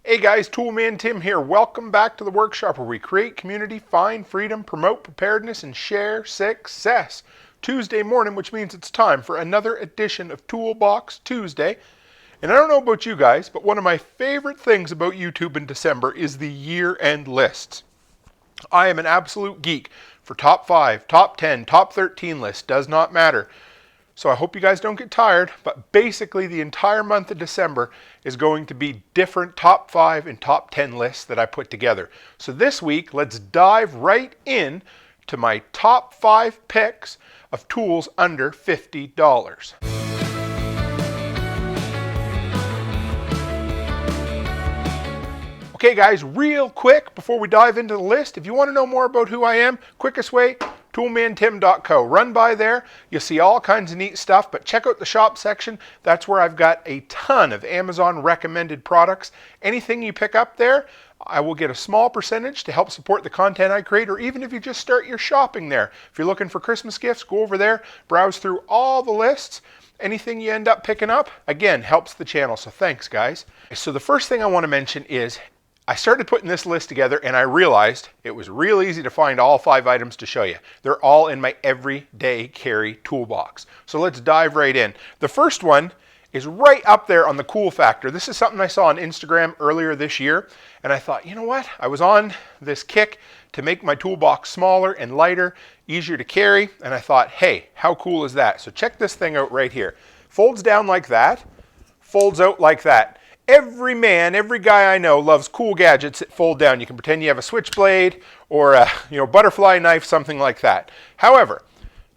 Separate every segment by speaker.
Speaker 1: Hey guys, Toolman Tim here. Welcome back to the workshop where we create community, find freedom, promote preparedness, and share success. Tuesday morning, which means it's time for another edition of Toolbox Tuesday. And I don't know about you guys, but one of my favorite things about YouTube in December is the year-end lists. I am an absolute geek for top 5, top 10, top 13 lists, does not matter. So I hope you guys don't get tired, but basically the entire month of December is going to be different top 5 and top 10 lists that I put together. So this week, let's dive right in to my top 5 picks of tools under $50. Okay guys, real quick before we dive into the list, if you want to know more about who I am, quickest way, toolmantim.co. Run by there, you'll see all kinds of neat stuff, but check out the shop section. That's where I've got a ton of Amazon recommended products. Anything you pick up there, I will get a small percentage to help support the content I create, or even if you just start your shopping there. If you're looking for Christmas gifts, go over there, browse through all the lists. Anything you end up picking up, again, helps the channel, so thanks guys. So the first thing I want to mention is I started putting this list together and I realized it was real easy to find all 5 items to show you. They're all in my everyday carry toolbox. So let's dive right in. The first one is right up there on the cool factor. This is something I saw on Instagram earlier this year, and I thought, you know what? I was on this kick to make my toolbox smaller and lighter, easier to carry, and I thought, hey, how cool is that? So check this thing out right here. Folds down like that, folds out like that. Every man, every guy I know loves cool gadgets that fold down. You can pretend you have a switchblade or a butterfly knife, something like that. However,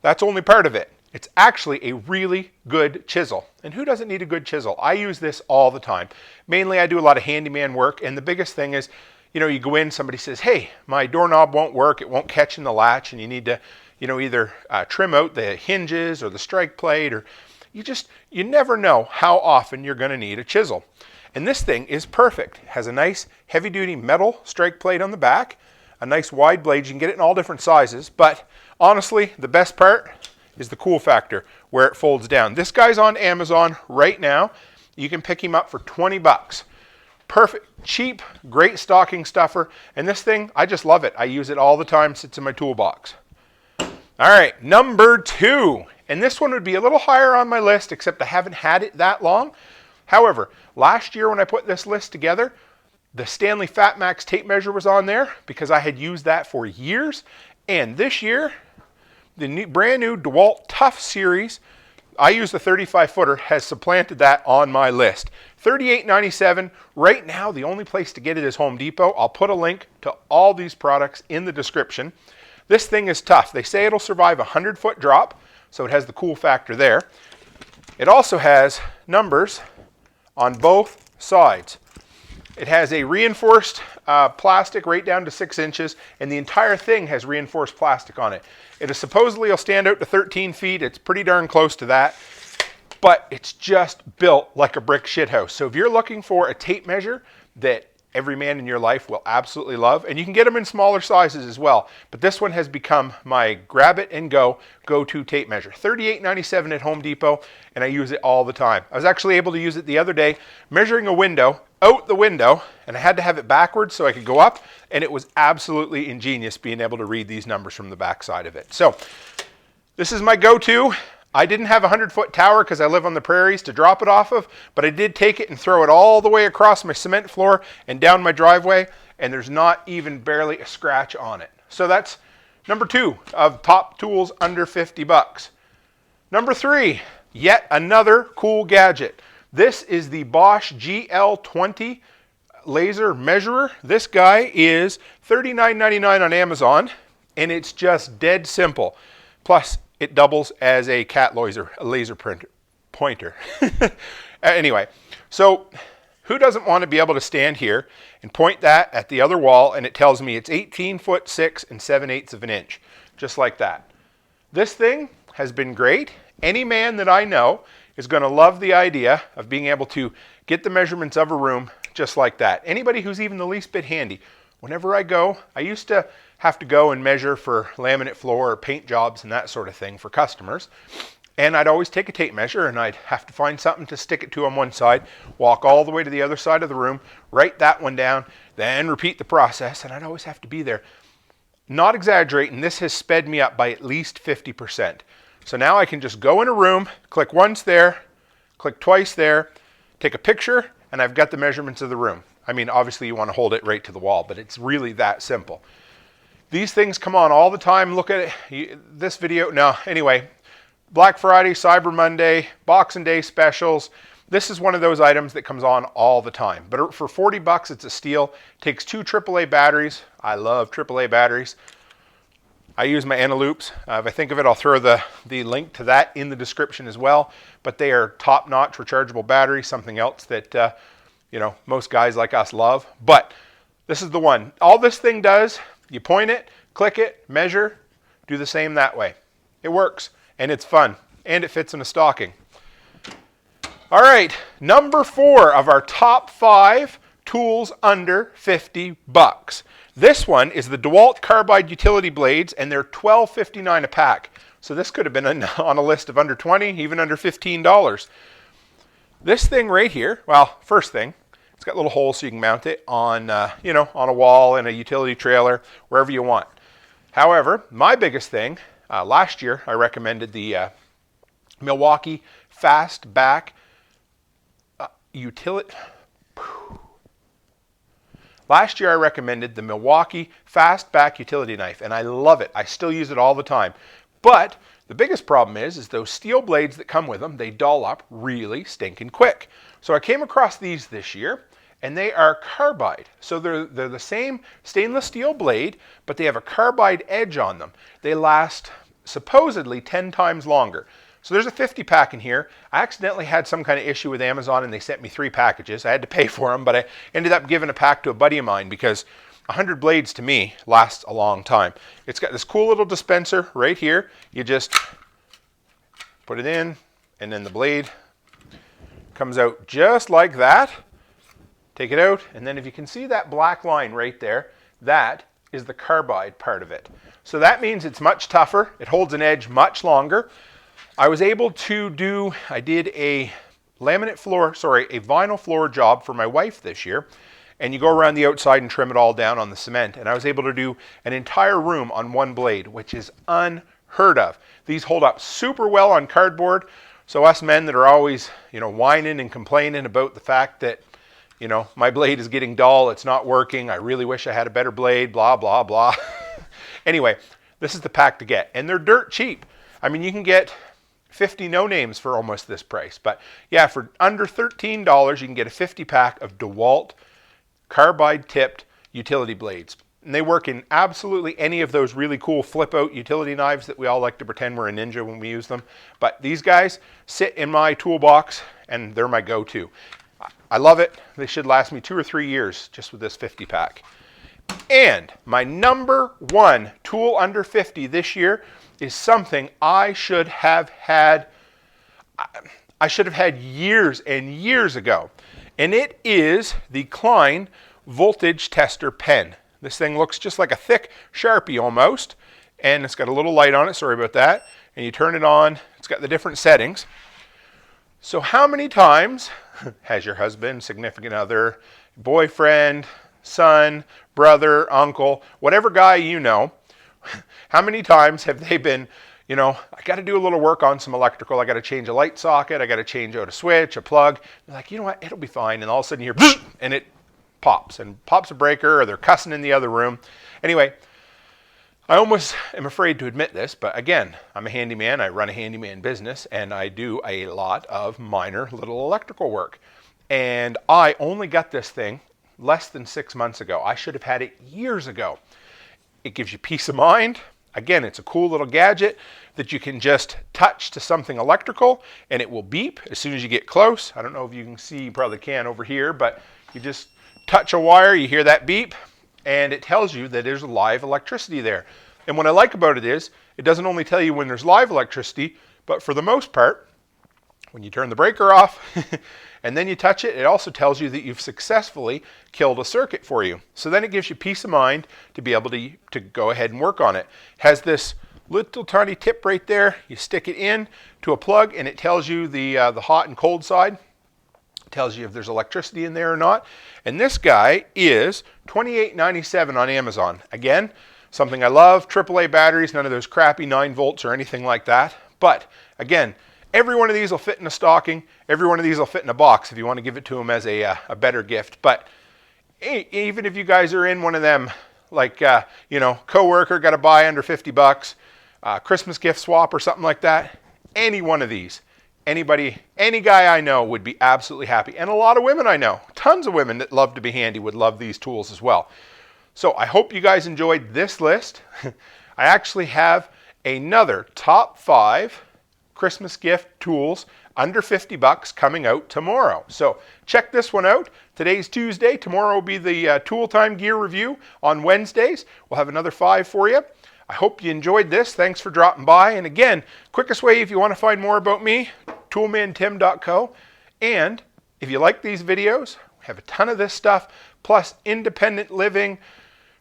Speaker 1: that's only part of it. It's actually a really good chisel. And who doesn't need a good chisel? I use this all the time. Mainly I do a lot of handyman work, and the biggest thing is, you go in, somebody says, hey, my doorknob won't work, it won't catch in the latch, and you need to, either trim out the hinges or the strike plate, or you never know how often you're going to need a chisel. And this thing is perfect. It has a nice heavy-duty metal strike plate on the back, a nice wide blade. You can get it in all different sizes, but honestly, the best part is the cool factor, where it folds down. This guy's on Amazon right now. You can pick him up for 20 bucks. Perfect, cheap, great stocking stuffer. And this thing, I just love it. I use it all the time, sits in my toolbox. All right, number 2. And this one would be a little higher on my list, except I haven't had it that long. However, last year when I put this list together, the Stanley Fat Max tape measure was on there because I had used that for years. And this year, the brand new Dewalt Tough series, I use the 35-footer, has supplanted that on my list. $38.97. Right now, the only place to get it is Home Depot. I'll put a link to all these products in the description. This thing is tough. They say it'll survive a 100-foot drop, so it has the cool factor there. It also has numbers on both sides. It has a reinforced plastic right down to 6 inches, and the entire thing has reinforced plastic on it. It is supposedly will stand out to 13 feet. It's pretty darn close to that, but it's just built like a brick shithouse. So if you're looking for a tape measure that every man in your life will absolutely love, and you can get them in smaller sizes as well, but this one has become my grab it and go-to tape measure. $38.97 at Home Depot, and I use it all the time. I was actually able to use it the other day measuring a window out the window, and I had to have it backwards so I could go up, and it was absolutely ingenious being able to read these numbers from the back side of it. So this is my go-to. I didn't have a 100-foot tower because I live on the prairies to drop it off of, but I did take it and throw it all the way across my cement floor and down my driveway, and there's not even barely a scratch on it. So that's number 2 of top tools under 50 bucks. Number 3, yet another cool gadget. This is the Bosch GL20 laser measurer. This guy is $39.99 on Amazon, and it's just dead simple. Plus, it doubles as a cat laser pointer. Anyway, so who doesn't want to be able to stand here and point that at the other wall, and it tells me it's 18 foot 6 and 7/8 of an inch, just like that. This thing has been great. Any man that I know is going to love the idea of being able to get the measurements of a room just like that. Anybody who's even the least bit handy. Whenever I go, I used to have to go and measure for laminate floor or paint jobs and that sort of thing for customers. And I'd always take a tape measure and I'd have to find something to stick it to on one side, walk all the way to the other side of the room, write that one down, then repeat the process, and I'd always have to be there. Not exaggerating, this has sped me up by at least 50%. So now I can just go in a room, click once there, click twice there, take a picture, and I've got the measurements of the room. I mean, obviously you want to hold it right to the wall, but it's really that simple. These things come on all the time. Look at it. This video, no, anyway, Black Friday, Cyber Monday, Boxing Day specials. This is one of those items that comes on all the time. But for 40 bucks, it's a steal. Takes 2 AAA batteries. I love AAA batteries. I use my Eneloops. If I think of it, I'll throw the link to that in the description as well. But they are top-notch rechargeable batteries, something else that most guys like us love. But this is the one. All this thing does, you point it, click it, measure, do the same that way. It works, and it's fun, and it fits in a stocking. All right, number 4 of our top 5 tools under 50 bucks. This one is the Dewalt Carbide utility blades, and they're $12.59 a pack. So this could have been on a list of under 20, even under $15. This thing right here, well, first thing, it's got little holes so you can mount it on, on a wall, in a utility trailer, wherever you want. However, my biggest thing, last year I recommended the Milwaukee Fastback utility. Last year I recommended the Milwaukee Fastback utility knife, and I love it. I still use it all the time. But the biggest problem is those steel blades that come with them, they dull up really stinking quick. So I came across these this year, and they are carbide. So they're the same stainless steel blade, but they have a carbide edge on them. They last supposedly 10 times longer. So there's a 50 pack in here. I accidentally had some kind of issue with Amazon and they sent me 3 packages. I had to pay for them, but I ended up giving a pack to a buddy of mine because 100 blades to me lasts a long time. It's got this cool little dispenser right here. You just put it in and then the blade comes out just like that. Take it out, and then if you can see that black line right there, that is the carbide part of it. So that means it's much tougher. It holds an edge much longer. I was able to I did a vinyl floor job for my wife this year, and you go around the outside and trim it all down on the cement, and I was able to do an entire room on one blade, which is unheard of. These hold up super well on cardboard, so us men that are always, whining and complaining about the fact that, my blade is getting dull, it's not working, I really wish I had a better blade, blah, blah, blah. Anyway, this is the pack to get, and they're dirt cheap. I mean, you can get 50 no-names for almost this price. But yeah, for under $13, you can get a 50 pack of Dewalt carbide tipped utility blades. And they work in absolutely any of those really cool flip-out utility knives that we all like to pretend we're a ninja when we use them. But these guys sit in my toolbox, and they're my go-to. I love it. They should last me 2 or 3 years just with this 50 pack. And my number 1 tool under 50 this year is something I should have had years and years ago. And it is the Klein voltage tester pen. This thing looks just like a thick Sharpie almost, and it's got a little light on it, sorry about that. And you turn it on, it's got the different settings. So how many times has your husband, significant other, boyfriend, son, brother, uncle, whatever guy you know, how many times have they been, I got to do a little work on some electrical, I got to change a light socket, I got to change out a switch, a plug. They're like, you know what, it'll be fine. And all of a sudden you hear, and it pops a breaker, or they're cussing in the other room. Anyway, I almost am afraid to admit this, but again, I'm a handyman, I run a handyman business, and I do a lot of minor little electrical work. And I only got this thing less than 6 months ago. I should have had it years ago. It gives you peace of mind. Again, it's a cool little gadget that you can just touch to something electrical and it will beep as soon as you get close. I don't know if you can see, you probably can over here, but you just touch a wire, you hear that beep, and it tells you that there's live electricity there. And what I like about it is, it doesn't only tell you when there's live electricity, but for the most part, when you turn the breaker off and then you touch it, it also tells you that you've successfully killed a circuit for you. So then it gives you peace of mind to be able to go ahead and work on it. It has this Little tiny tip right there. You stick it in to a plug and it tells you the hot and cold side. It tells you if there's electricity in there or not. And this guy is $28.97 on Amazon. Again, something I love, AAA batteries, none of those crappy 9 volts or anything like that. But again, every one of these will fit in a stocking. Every one of these will fit in a box if you want to give it to them as a better gift. But even if you guys are in one of them, like, coworker got to buy under 50 bucks, Christmas gift swap or something like that, any one of these, anybody, any guy I know would be absolutely happy. And a lot of women I know, tons of women that love to be handy would love these tools as well. So I hope you guys enjoyed this list. I actually have another top 5 Christmas gift tools under 50 bucks coming out tomorrow. So check this one out. Today's Tuesday. Tomorrow will be the Tool Time gear review. On Wednesdays, we'll have another 5 for you. I hope you enjoyed this. Thanks for dropping by. And again, quickest way if you want to find more about me, toolmantim.co. And if you like these videos, we have a ton of this stuff, plus independent living,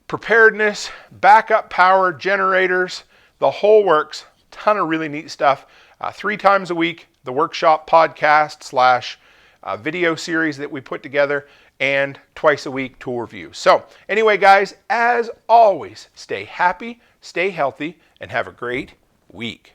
Speaker 1: preparedness, backup power, generators, the whole works. Ton of really neat stuff. 3 times a week, the workshop podcast / video series that we put together, and twice a week tool reviews. So anyway, guys, as always, stay happy, stay healthy, and have a great week.